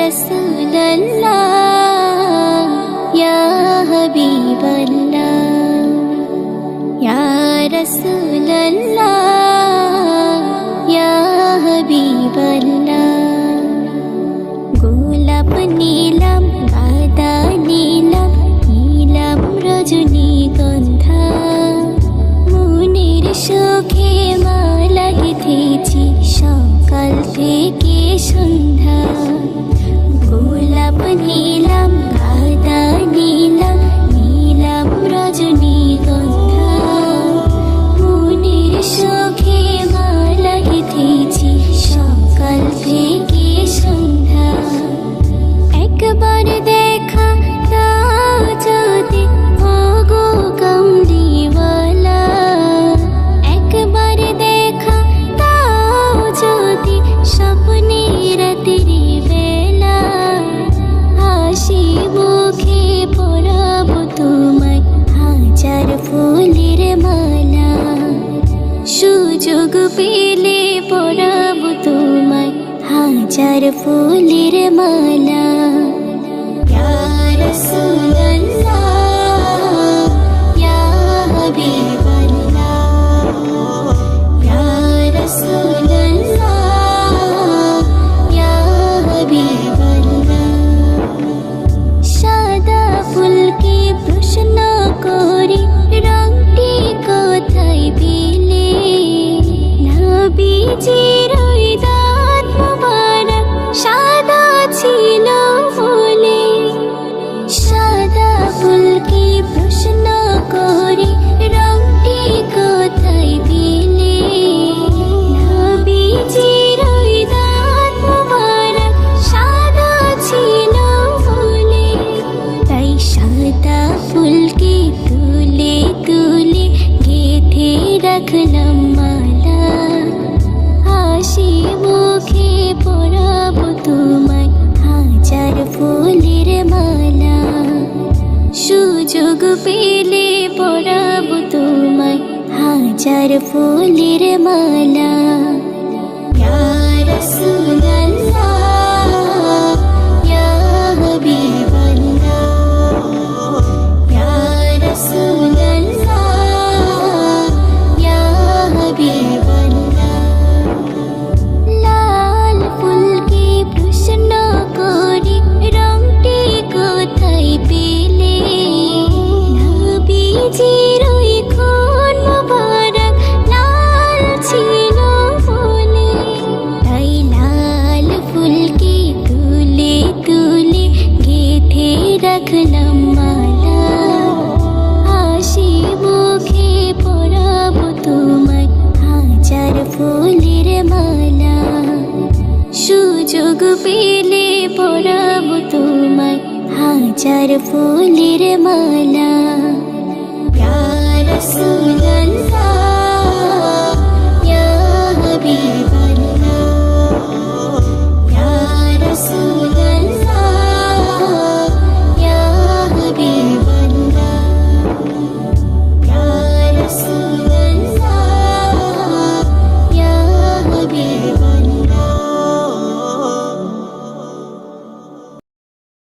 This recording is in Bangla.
रसूलल्लाह या हबीबल्लाह या रसूलल्लाह या हबीबल्लाह। গোলাপ নীলাম গাদা নীলাম নীলাম রজনীগন্ধা, মনের সুখে মালা গেঁথেছি সকাল থেকে সন্ধ্যা। গোলাপ নীলাম গাদা নীলাম নীলাম রজনীগন্ধা, মনের সুখে মালা গেঁথেছি সকাল থেকে সন্ধ্যা। একবার দেখা দাও যদি ওগো কামলিওয়ালা, একবার দেখা দাও যদি স্বপ্নে রাতের বেলা, হাসি মুখে পরাবো তোমায় হাজার ফুলের মালা। সুযোগ পেলে পরাবো তোমায় হাজার ফুলের মালা। ইয়া রাসূলুল্লাহ ইয়া হাবিবাল্লাহ ইয়া রাসূলুল্লাহ ইয়া হাবিবাল্লাহ। সাদা ফুলকে প্রশ্ন করি রংটি কোথায় পেলে, নবীজির ওই দাঁত মুবারক সাদা ছিল বলে। সাদা ফুলকে প্রশ্ন করি রংটি কোথায় পেলে, নবীজির ওই দাঁত মুবারক সাদা ছিল বলে। তাই সাদা ফুলকে তুলে তুলে গেঁথে রাখলাম মালা, হাসি মুখে পরাবো তোমায় হাজার ফুলের মালা। সুযোগ পেলে পরাবো তোমায় হাজার ফুলের মালা। ইয়া রাসূলুল্লাহ ইয়া হাবিবাল্লাহ ইয়া রাসূলুল্লাহ ইয়া হাবিবাল্লাহ। লাল ফুলকে প্রশ্ন করি রংটি কোথায় পেলে, নবীজির ওই খুন মুবারক লাল ছিল বলে। তাই লাল ফুলকে তুলে তুলে গেঁথে রাখলাম মালা, হাসি মুখে পরাবো তোমায় হাজার ফুলের মালা। সুযোগ পেলে পরাবো তোমায় হাজার ফুলের মালা। ইয়া রাসূলুল্লাহ